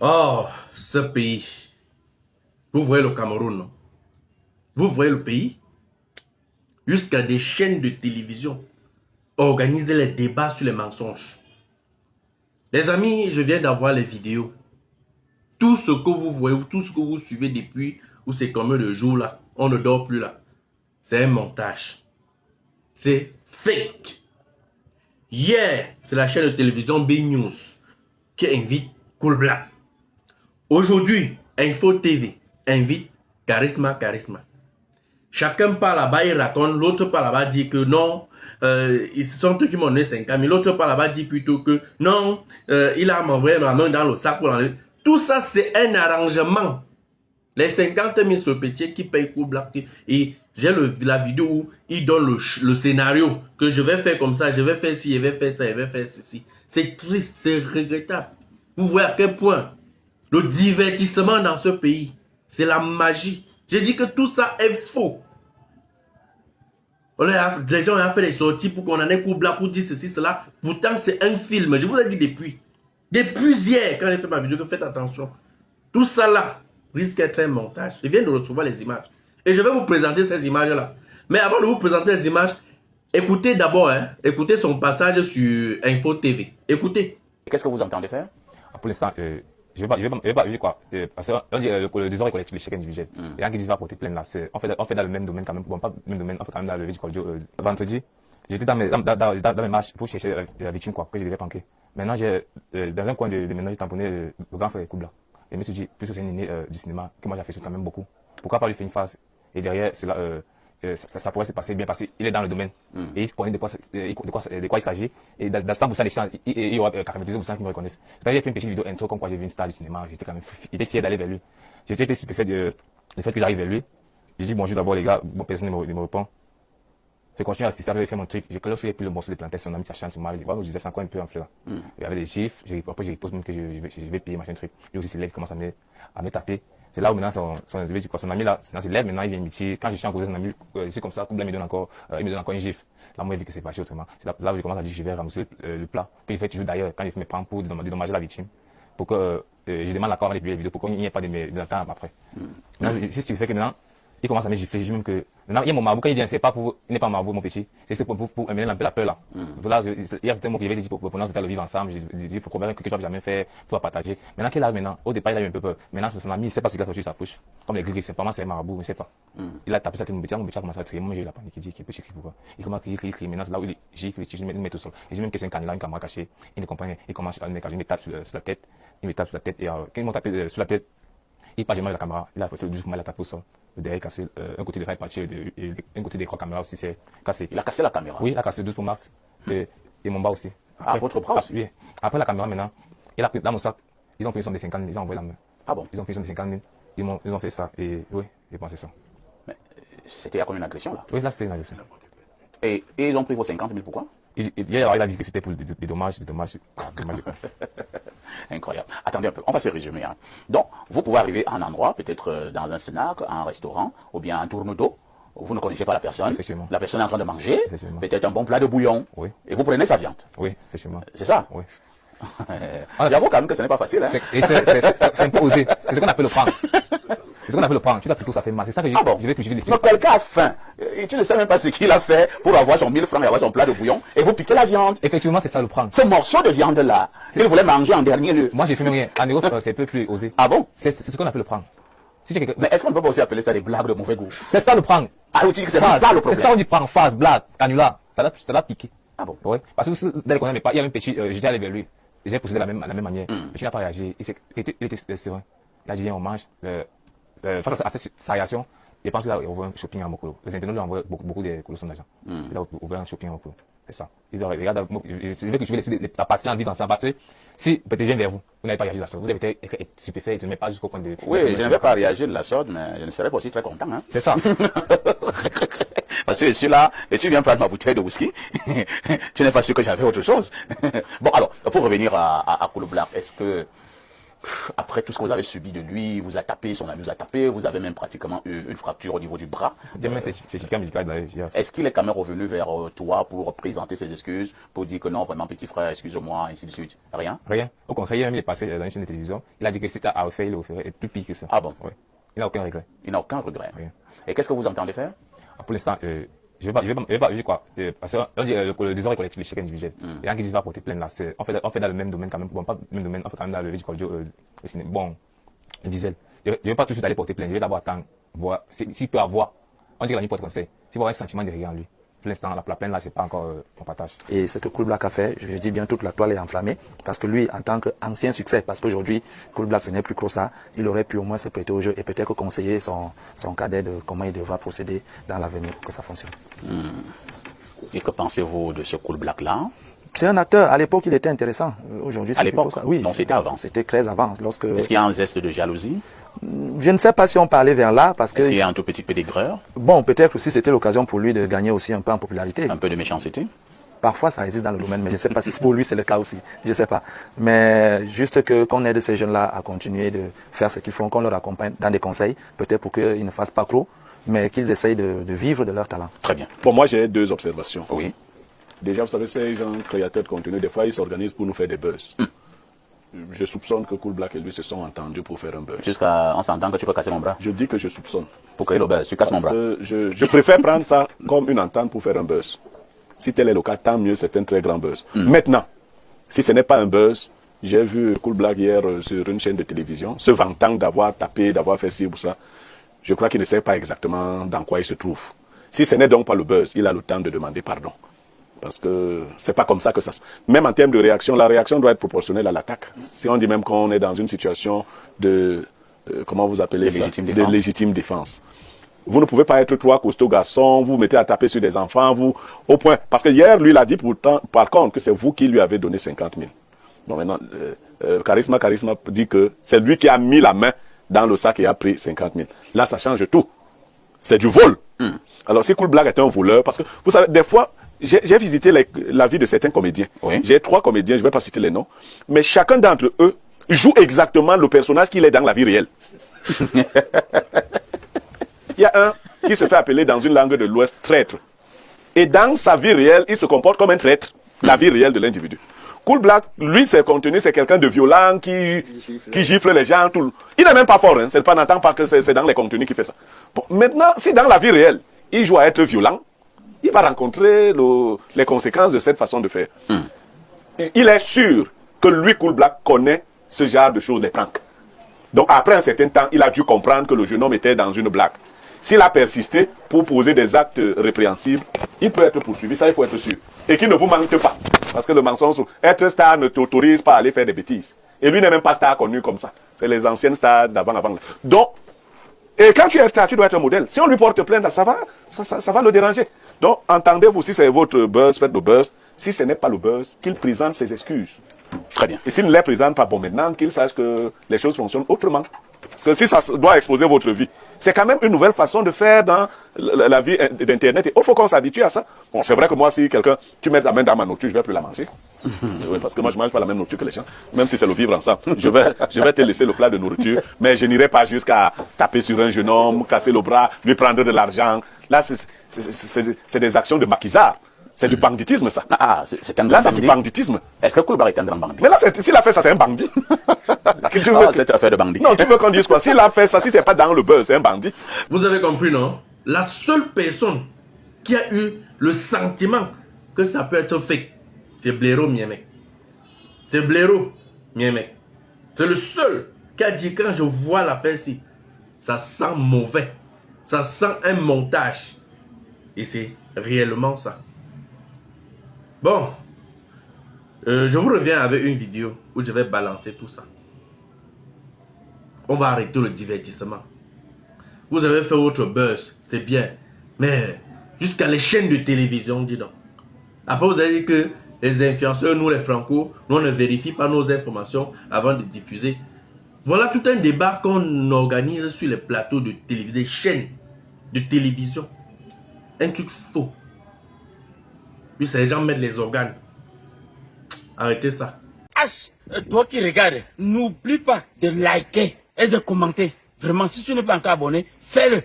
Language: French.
Oh, ce pays. Vous voyez le Cameroun, non? Vous voyez le pays? Jusqu'à des chaînes de télévision organisent les débats sur les mensonges. Les amis, je viens d'avoir les vidéos. Tout ce que vous voyez, tout ce que vous suivez depuis, ou c'est combien de jours là, on ne dort plus là. C'est un montage. C'est fake. Hier, c'est la chaîne de télévision B News qui invite Cool Black. Aujourd'hui, Info TV invite Charisma. Chacun part là-bas, il raconte, l'autre part là-bas dit que non, ce sont eux qui m'ont donné 50 000, l'autre part là-bas dit plutôt que non, il a m'envoyé ma main dans le sac pour enlever. Tout ça, c'est un arrangement. Les 50 000 sur le petit qui paye Cool Black. Et j'ai la vidéo où il donne le scénario que je vais faire comme ça, je vais faire ci, je vais faire ça, je vais faire ceci. C'est triste, c'est regrettable. Vous voyez à quel point le divertissement dans ce pays, c'est la magie. J'ai dit que tout ça est faux. Les gens ont fait des sorties pour qu'on en ait Cool Black, pour dire ceci, cela. Pourtant, c'est un film. Je vous ai dit depuis. Depuis hier, quand j'ai fait ma vidéo, faites attention. Tout ça là risque d'être un montage. Je viens de recevoir les images. Et je vais vous présenter ces images-là. Mais avant de vous présenter les images, écoutez d'abord, écoutez son passage sur Info TV. Écoutez. Qu'est-ce que vous entendez faire? Pour l'instant, je vais pas juger quoi. Parce qu'on dit le désordre collectif, l'échec individuel. Les gens qui disent va porter plainte là, on fait dans le même domaine quand même. Bon, pas le même domaine, on fait quand même dans le véhicule audio. Vendredi, j'étais dans mes marches pour chercher la victime quoi, que je devais panquer. Maintenant, dans un coin de ménage, j'ai tamponné le grand frère Koubla. Et je me suis dit, plus c'est un inné du cinéma, que moi j'affectionne quand même beaucoup. Pourquoi pas lui faire une phase? Et derrière, cela, ça pourrait se passer bien parce qu'il est dans le domaine. Et il connaît de quoi il s'agit. Et dans 100% des chances, il y aura 99% qui me reconnaissent. J'ai fait une petite vidéo intro comme quoi j'ai vu une star du cinéma. J'étais quand même fier d'aller vers lui. J'étais été stupéfait du fait que j'arrive vers lui. J'ai dit bonjour d'abord les gars, bon, personne ne me répond. Je continue à assister, j'avais fait mon truc. Lorsque j'ai pris le morceau de plantation, son ami Sachan, il m'a dit, voilà, je laisse encore un peu en fleur. Il y avait des chiffres, après j'ai posé même que je vais payer machin truc. Lui aussi, ses lèvres commencent à me taper. C'est là où maintenant son ami là, c'est lèvres, maintenant il vient me dire, quand je suis en cause de son ami, c'est comme ça, Koubla me donne encore une gifle. Là, moi, j'ai vu que c'est passé autrement. C'est là où je commence à dire, je vais ramasser le plat, que je fais toujours d'ailleurs, quand je fais mes plans pour dédommager la victime, pour que je demande l'accord avec les vidéos, pour qu'il n'y ait pas de temps après. Maintenant, c'est ce qui fait que maintenant, il commence à me gifler, je dis même que maintenant il y a mon marabout quand il vient, c'est pas pour, il n'est pas marabout mon petit, c'est pour amener un peu la peur là. Là, il y a certains mots que j'avais dit pour pendant que le vivre ensemble, j'ai dit pour convaincre que tu vas jamais faire, tu vas partager. Maintenant qu'il a maintenant, au départ il a eu un peu peur. Maintenant son ami, il sait pas ce qu'il a sorti sa poche. Comme les gris, c'est pas moi, c'est un marabout, il ne sait pas. Il a tapé sa tête, mon petit a commencé à crier, moi j'ai eu la panique, il dit qu'il peut crier pourquoi. Il commence à crier, maintenant c'est là où il gifle, il met tout seul. Et j'ai même que c'est un canular, une caméra cachée, il ne comprend rien, il commence à me tape sur la tête, il me tape sur la tête et quand il m'a tapé sur la tête, il part jamais la caméra, il a fait le douze, il a tapé au sol. Derrière cassé, un côté de rail parti, un côté des trois caméras aussi c'est cassé. Il a cassé la caméra? Oui, il a cassé 12 pour Max et mon bas aussi. Après, votre bras aussi? Oui. Après la caméra maintenant, il a pris dans mon sac, ils ont pris une somme de 50 000, ils ont envoyé la main. Ah bon? Ils ont pris une somme de 50 000, ils ont fait ça et oui, j'ai pensé ça. Mais c'était comme une agression là? Oui, là c'était une agression. Et ils ont pris vos 50 000 pourquoi? Il a dit que c'était pour des dommages. Incroyable. Attendez un peu, on va se résumer. Hein. Donc, vous pouvez arriver à un endroit, peut-être dans un snack, un restaurant, ou bien un tourne d'eau. Vous ne connaissez pas la personne. La personne est en train de manger, peut-être un bon plat de bouillon. Oui. Et vous prenez sa viande. Oui, effectivement. C'est ça? Oui. J'avoue quand même que ce n'est pas facile. Hein. C'est un peu osé. C'est ce qu'on appelle le franc. C'est ce qu'on appelle le prank. Tu dois plutôt ça fait mal. C'est ça que je vais cultiver les films. Mais quelqu'un a faim. Et tu ne sais même pas ce qu'il a fait pour avoir son 1000 francs et avoir son plat de bouillon. Et vous piquez la viande. Effectivement, c'est ça le prank. Ce morceau de viande-là, il voulait manger en dernier lieu. Moi, j'ai fait rien. En Europe, c'est un peu plus osé. Ah bon? C'est ce qu'on appelle le prank. Mais est-ce qu'on ne peut pas aussi appeler ça des blagues de mauvais goût? C'est ça le prank. Ah, vous dites que c'est ça le problème. C'est ça on dit prank, phase, blague, canular. Ça l'a piqué. Ah bon? Oui. Parce que dès qu'on n'aimait pas, il y avait un petit, j'étais allé vers lui. J'ai procédé de la même manière. Mais tu n'as pas réagi. Il était serein. Il a dit, on mange. Face à sa réaction, je pense qu'il a ouvert un shopping à Mokolo. Les internautes lui envoient beaucoup de colossons d'argent. Il a ouvert un shopping à Mokolo. C'est ça. Il dit, regarde, je veux que je vais laisser la patience vivre ensemble. Parce que si peut-être je viens vers vous, vous n'avez pas réagi de la sorte. Vous avez été stupéfait et je ne mets pas jusqu'au point de. Oui, je n'avais pas réagi de la sorte, mais je ne serais pas aussi très content. Hein. C'est ça. Parce que je suis là et tu viens prendre ma bouteille de whisky. Tu n'es pas sûr que j'avais autre chose. Bon, alors, pour revenir à Cool Black, est-ce que Après tout ce que vous avez subi de lui, vous a tapé, son ami vous a tapé, vous avez même pratiquement eu une fracture au niveau du bras. Est-ce qu'il est quand même revenu vers toi pour présenter ses excuses, pour dire que non, vraiment petit frère, excuse-moi, ainsi de suite? Rien? Rien. Au contraire, il est passé dans une chaîne de télévision. Il a dit que si tu as à refaire, il le referait. Et plus pire que ça. Ah bon? Oui. Il n'a aucun regret. Il n'a aucun regret. Rien. Et qu'est-ce que vous entendez faire? Pour l'instant, je vais pas quoi. Parce qu'on dit le désordre collectif, l'échec individuel. Il y en a qui disent va porter plainte là. On fait dans le même domaine quand même. Bon, pas le même domaine, on fait quand même dans le véhicule bon, le diesel. Je vais pas tout de suite aller porter plainte. Je vais d'abord attendre, voir s'il peut avoir. On dit que la nuit porte conseil. S'il peut avoir un sentiment de rien en lui. Pour l'instant, la plainte là, c'est pas encore mon partage. Et ce que Cool Black a fait, je dis bien toute la toile est enflammée, parce que lui, en tant qu'ancien succès, parce qu'aujourd'hui, Cool Black, ce n'est plus que ça, il aurait pu au moins se prêter au jeu et peut-être conseiller son cadet de comment il devra procéder dans l'avenir pour que ça fonctionne. Et que pensez-vous de ce Cool Black là? C'est un acteur. À l'époque, il était intéressant. Aujourd'hui, c'est plutôt ça. Oui. Donc c'était avant. C'était très avant. Est-ce qu'il y a un geste de jalousie? Je ne sais pas si on parlait vers là, parce que. Est-ce qu'il y a un tout petit peu d'aigreur? Bon, peut-être aussi c'était l'occasion pour lui de gagner aussi un peu en popularité. Un peu de méchanceté? Parfois, ça existe dans le domaine, mais je ne sais pas si pour lui c'est le cas aussi. Je ne sais pas. Mais juste qu'on aide ces jeunes-là à continuer de faire ce qu'ils font, qu'on leur accompagne dans des conseils, peut-être pour qu'ils ne fassent pas trop, mais qu'ils essayent de vivre de leur talent. Très bien. Bon, moi j'ai deux observations. Oui. Déjà, vous savez, ces gens créateurs de contenu, des fois, ils s'organisent pour nous faire des buzz. Je soupçonne que Cool Black et lui se sont entendus pour faire un buzz. Jusqu'à on s'entend que tu peux casser mon bras. Je dis que je soupçonne. Pour créer le buzz, tu casses mon bras. Je préfère prendre ça comme une entente pour faire un buzz. Si tel est le cas, tant mieux, c'est un très grand buzz. Maintenant, si ce n'est pas un buzz, j'ai vu Cool Black hier sur une chaîne de télévision, se vantant d'avoir tapé, d'avoir fait ci ou ça. Je crois qu'il ne sait pas exactement dans quoi il se trouve. Si ce n'est donc pas le buzz, il a le temps de demander pardon. Parce que c'est pas comme ça que ça se... Même en termes de réaction, la réaction doit être proportionnelle à l'attaque. Si on dit même qu'on est dans une situation de... comment vous appelez ça? De légitime défense. Vous ne pouvez pas être trois costauds garçons, vous mettez à taper sur des enfants, vous... Au point... Parce que hier, lui, il a dit pourtant, par contre, que c'est vous qui lui avez donné 50 000. Bon, maintenant, Charisma dit que c'est lui qui a mis la main dans le sac et a pris 50 000. Là, ça change tout. C'est du vol. Alors, si Cool Black est un voleur, parce que, vous savez, des fois... J'ai visité la vie de certains comédiens. Oui. J'ai 3 comédiens, je ne vais pas citer les noms. Mais chacun d'entre eux joue exactement le personnage qu'il est dans la vie réelle. Il y a un qui se fait appeler dans une langue de l'Ouest traître. Et dans sa vie réelle, il se comporte comme un traître. La vie réelle de l'individu. Cool Black, lui, ses contenus, c'est quelqu'un de violent qui gifle les gens. Il n'est même pas fort. Hein. C'est pas, n'entend pas que c'est dans les contenus qu'il fait ça. Bon, maintenant, si dans la vie réelle, il joue à être violent, il va rencontrer les conséquences de cette façon de faire. Il est sûr que lui, Cool Black, connaît ce genre de choses, les pranks. Donc après un certain temps, il a dû comprendre que le jeune homme était dans une blague. S'il a persisté pour poser des actes répréhensibles, il peut être poursuivi, ça il faut être sûr. Et qu'il ne vous manque pas. Parce que le mensonge, être star ne t'autorise pas à aller faire des bêtises. Et lui n'est même pas star connu comme ça. C'est les anciennes stars d'avant. Donc, et quand tu es star, tu dois être un modèle. Si on lui porte plainte, ça va le déranger. Donc, entendez-vous, si c'est votre buzz, faites le buzz. Si ce n'est pas le buzz, qu'il présente ses excuses. Très bien. Et s'il ne les présente pas, bon, maintenant, qu'il sache que les choses fonctionnent autrement. Parce que si ça doit exposer votre vie, c'est quand même une nouvelle façon de faire dans la vie d'Internet. Et il faut qu'on s'habitue à ça. Bon, c'est vrai que moi, si tu mets ta main dans ma nourriture, je ne vais plus la manger. Oui, parce que moi, je ne mange pas la même nourriture que les gens. Même si c'est le vivre ensemble. Je vais te laisser le plat de nourriture, mais je n'irai pas jusqu'à taper sur un jeune homme, casser le bras, lui prendre de l'argent. Là, c'est des actions de maquisard. C'est du banditisme, ça. Ah, c'est un grand bandit. Là, c'est du banditisme. Est-ce que Cool Black est un grand bandit? Mais là, s'il a fait ça, c'est un bandit. C'est une affaire de bandit. Non, tu veux qu'on dise quoi? S'il a fait ça, si c'est pas dans le buzz, c'est un bandit. Vous avez compris, non? La seule personne qui a eu le sentiment que ça peut être fake, c'est Blaireau Miemek. C'est Blaireau Miemek. C'est le seul qui a dit, quand je vois l'affaire-ci, ça sent mauvais. Ça sent un montage. Et c'est réellement ça. Bon, je vous reviens avec une vidéo où je vais balancer tout ça. On va arrêter le divertissement. Vous avez fait votre buzz, c'est bien. Mais jusqu'à les chaînes de télévision, dis donc. Après, vous avez dit que les influenceurs, nous les Franco, nous on ne vérifie pas nos informations avant de diffuser. Voilà tout un débat qu'on organise sur les plateaux de télévision, des chaînes de télévision. Un truc faux. Puis ces gens mettent les organes. Arrêtez ça. toi qui regardes, n'oublie pas de liker et de commenter. Vraiment, si tu n'es pas encore abonné, fais-le.